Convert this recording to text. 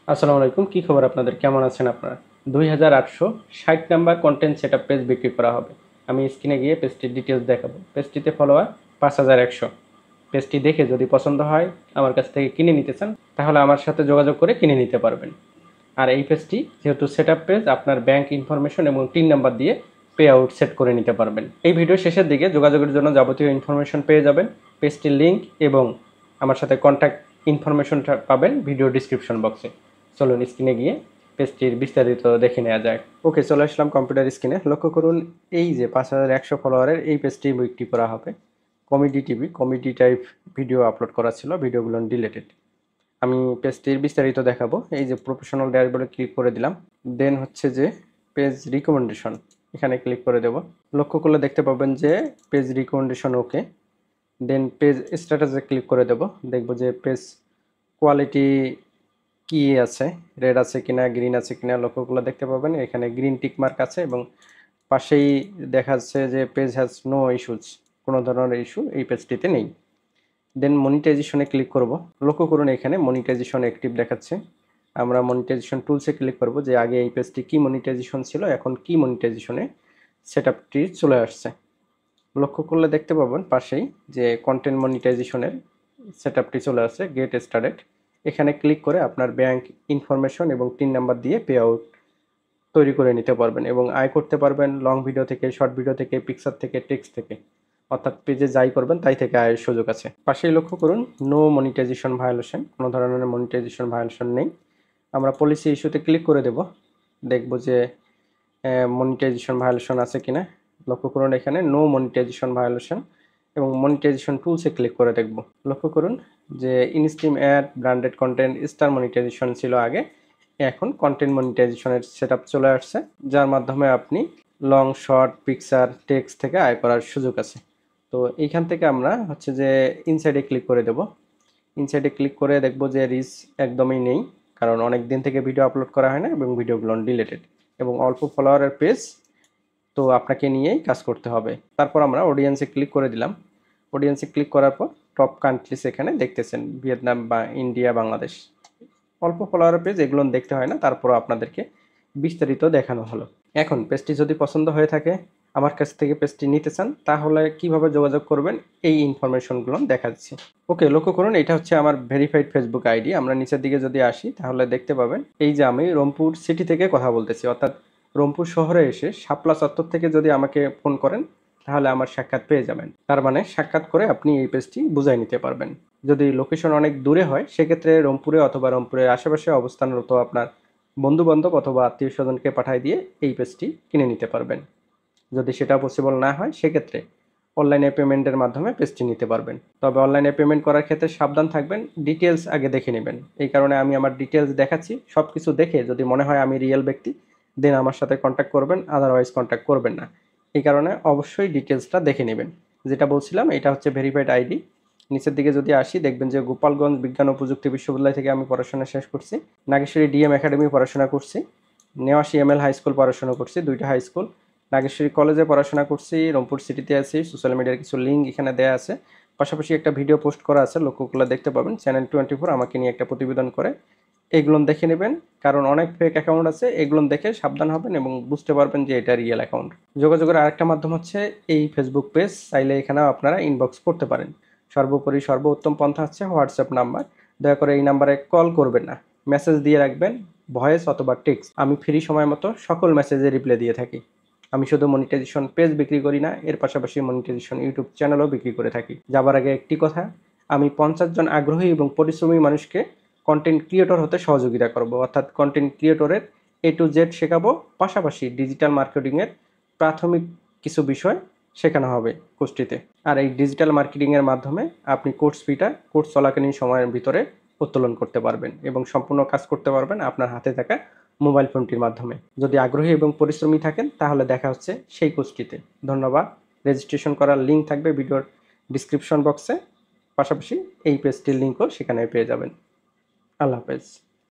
আসসালামু আলাইকুম, কি খবর আপনাদের? কেমন আছেন আপনারা? 2860 নাম্বার কন্টেন্ট সেটআপ পেজ বিক্রি করা হবে। আমি স্ক্রিনে গিয়ে পেজটির ডিটেলস দেখাবো। পেজটিতে ফলোয়ার 5100। পেজটি দেখে যদি পছন্দ হয়, আমার কাছ থেকে কিনে নিতে চান, তাহলে আমার সাথে যোগাযোগ করে কিনে নিতে পারবেন। আর এই পেজটি যেহেতু সেটআপ পেজ, আপনার ব্যাংক ইনফরমেশন এবং টিন নাম্বার দিয়ে পে আউট সেট করে নিতে পারবেন। এই ভিডিও শেষের দিকে যোগাযোগের জন্য যাবতীয় ইনফরমেশন পেয়ে যাবেন। পেজটির লিঙ্ক এবং আমার সাথে কন্ট্যাক্ট ইনফরমেশনটা পাবেন ভিডিও ডিসক্রিপশন বক্সে। চলুন স্ক্রিনে গিয়ে পেজটির বিস্তারিত দেখে নেওয়া যায়। ওকে, চলে আসলাম কম্পিউটার স্ক্রিনে। লক্ষ্য করুন, এই যে 5100 ফলোয়ারের এই পেজটি বিক্রি করা হবে। কমেডি টাইপ ভিডিও আপলোড করা ছিল, ভিডিওগুলো ডিলেটেড। আমি পেজটির বিস্তারিত দেখাবো। এই যে প্রফেশনাল ড্যাশবোর্ডে ক্লিক করে দিলাম। দেন হচ্ছে যে পেজ রিকমেন্ডেশন, এখানে ক্লিক করে দেব। লক্ষ্য করলে দেখতে পাবেন যে পেজ রিকমেন্ডেশন ওকে। দেন পেজ স্ট্যাটাসে ক্লিক করে দেব। দেখব যে পেজ কোয়ালিটি কি আছে, রেড আছে কিনা, গ্রিন আছে কিনা। লক্ষ্য করলে দেখতে পাবেন এখানে গ্রিন টিক মার্ক আছে এবং পাশেই দেখা যাচ্ছে যে পেজ হ্যাজ নো ইস্যুজ, কোনো ধরনের ইস্যু এই পেজটিতে নেই। দেন মনিটাইজেশনে ক্লিক করব। লক্ষ্য করুন এখানে মনিটাইজেশন অ্যাক্টিভ দেখাচ্ছে। আমরা মনিটাইজেশন টুলসে ক্লিক করব যে আগে এই পেজটি কি মনিটাইজেশন ছিল, এখন কি মনিটাইজেশনে সেটআপটি চলে আসছে। লক্ষ্য করলে দেখতে পাবেন পাশেই যে কন্টেন্ট মনিটাইজেশনের সেটআপটি চলে আসছে, গেট স্টার্টেড। এখানে ক্লিক করে আপনার ব্যাংক ইনফরমেশন এবং টিন নাম্বার দিয়ে পে আউট তৈরি করে নিতে পারবেন এবং আয় করতে পারবেন লং ভিডিও থেকে, শর্ট ভিডিও থেকে, পিকচার থেকে, টেক্সট থেকে। অর্থাৎ পেজে যাই করবেন তাই থেকে আয়ের সুযোগ আছে। পাশেই লক্ষ্য করুন নো মনিটাইজেশন ভায়োলেশন, কোনো ধরনের মনিটাইজেশন ভায়োলেশন নেই। আমরা পলিসি ইস্যুতে ক্লিক করে দেব, দেখব যে মনিটাইজেশন ভায়োলেশন আছে কিনা। লক্ষ্য করুন এখানে নো মনিটাইজেশন ভায়োলেশন এবং মনিটাইজেশন টুলসে ক্লিক করে দেখব। লক্ষ্য করুন যে instream ad, branded content, star monetisation ছিল আগে, এখন কন্টেন্ট মনিটাইজেশনের সেটআপ চলে আসছে, যার মাধ্যমে আপনি লং, শর্ট, পিকচার, টেক্সট থেকে আয় করার সুযোগ আছে। তো এইখান থেকে আমরা হচ্ছে যে ইনসাইডে ক্লিক করে দেব। ইনসাইডে ক্লিক করে দেখব যে রিচ একদমই নেই, কারণ অনেক দিন থেকে ভিডিও আপলোড করা হয় না এবং ভিডিওগুলো ডিলেটেড এবং অল্প ফলোয়ারের পেজ, তো আপনাকে নিয়েই কাজ করতে হবে। তারপর আমরা অডিয়েন্সে ক্লিক করে দিলাম। অডিয়েন্সে ক্লিক করার পর টপ কান্ট্রিজ এখানে দেখতেছেন, ভিয়েতনাম বা ইন্ডিয়া, বাংলাদেশ। অল্প ফলোয়ারের পেজ, এগুলো দেখতে হয় না, তারপরও আপনাদেরকে বিস্তারিত দেখানো হলো। এখন পেজটি যদি পছন্দ হয়ে থাকে, আমার কাছ থেকে পেজটি নিতে চান, তাহলে কিভাবে যোগাযোগ করবেন এই ইনফরমেশনগুলো দেখাচ্ছি। ওকে, লক্ষ্য করুন এটা হচ্ছে আমার ভেরিফাইড ফেসবুক আইডি। আমরা নিচের দিকে যদি আসি তাহলে দেখতে পাবেন এই যে আমি রংপুর সিটি থেকে কথা বলতেছি, অর্থাৎ রংপুর শহরে এসে শাপলা চত্বর থেকে যদি আমাকে ফোন করেন তাহলে আমার সাক্ষাৎ পেয়ে যাবেন। তার মানে সাক্ষাৎ করে আপনি এই পেজটি বুঝাই নিতে পারবেন। যদি লোকেশন অনেক দূরে হয়, সেক্ষেত্রে রংপুরে অথবা রংপুরের আশেপাশে অবস্থানরত আপনার বন্ধু বান্ধব অথবা আত্মীয় স্বজনকে পাঠিয়ে দিয়ে এই পেজটি কিনে নিতে পারবেন। যদি সেটা পসিবল না হয়, সেক্ষেত্রে অনলাইনে পেমেন্টের মাধ্যমে পেজটি নিতে পারবেন। তবে অনলাইনে পেমেন্ট করার ক্ষেত্রে সাবধান থাকবেন, ডিটেলস আগে দেখে নেবেন। এই কারণে আমি আমার ডিটেলস দেখাচ্ছি। সব কিছু দেখে যদি মনে হয় আমি রিয়েল ব্যক্তি, দেন আমার সাথে কন্ট্যাক্ট করবেন, আদারওয়াইজ কন্ট্যাক্ট করবেন না। এই কারণে অবশ্যই ডিটেলসটা দেখে নেবেন। যেটা বলছিলাম, এটা হচ্ছে ভেরিফাইড আইডি। নিচের দিকে যদি আসি, দেখবেন যে গোপালগঞ্জ বিজ্ঞান ও প্রযুক্তি বিশ্ববিদ্যালয় থেকে আমি পড়াশোনা শেষ করছি। নাগেশ্বরী ডিএম একাডেমি পড়াশোনা করছি। নেওয়াশি এমএল হাই স্কুল পড়াশোনা করছি, দুইটা হাই স্কুল। নাগেশ্বরী কলেজে পড়াশোনা করছি, রংপুর সিটিতে আছি। সোশ্যাল মিডিয়ার কিছু লিঙ্ক এখানে দেওয়া আছে। পাশাপাশি একটা ভিডিও পোস্ট করা আছে, লক্ষ্য করলে দেখতে পাবেন চ্যানেল 24 আমাকে নিয়ে একটা প্রতিবেদন করে। এগুলো দেখে নেবেন, কারণ অনেক ফেক অ্যাকাউন্ট আছে। এগুলো দেখে সাবধান হবেন এবং বুঝতে পারবেন যে এটা রিয়েল অ্যাকাউন্ট। যোগাযোগের আরেকটা মাধ্যম হচ্ছে এই ফেসবুক পেজ, চাইলে এখানেও আপনারা ইনবক্স করতে পারেন। সর্বোপরি সর্বোত্তম পন্থা হচ্ছে হোয়াটসঅ্যাপ নাম্বার। দয়া করে এই নাম্বারে কল করবেন না, মেসেজ দিয়ে রাখবেন, ভয়েস অথবা টেক্সট। আমি ফ্রি সময় মতো সকল মেসেজে রিপ্লাই দিয়ে থাকি। আমি শুধু মনিটাইজেশন পেজ বিক্রি করি না, এর পাশাপাশি মনিটাইজেশন ইউটিউব চ্যানেলও বিক্রি করে থাকি। যাবার আগে একটি কথা, আমি 50 জন আগ্রহী এবং পরিশ্রমী মানুষকে কন্টেন্ট ক্রিয়েটর হতে সহযোগিতা করব, অর্থাৎ কন্টেন্ট ক্রিয়েটরের A to Z শেখাবো। পাশাপাশি ডিজিটাল মার্কেটিংয়ের প্রাথমিক কিছু বিষয় শেখানো হবে কোর্সটিতে। আর এই ডিজিটাল মার্কেটিংয়ের মাধ্যমে আপনি কোর্স চলাকালীন সময়ের ভিতরে উত্তোলন করতে পারবেন এবং সম্পূর্ণ কাজ করতে পারবেন আপনার হাতে থাকা মোবাইল ফোনটির মাধ্যমে। যদি আগ্রহী এবং পরিশ্রমী থাকেন তাহলে দেখা হচ্ছে সেই কোর্সটিতে। ধন্যবাদ। রেজিস্ট্রেশন করার লিঙ্ক থাকবে ভিডিওর ডিসক্রিপশন বক্সে। পাশাপাশি এই পেজটির লিঙ্কও সেখানে পেয়ে যাবেন। আল্লাহ হাফেজ।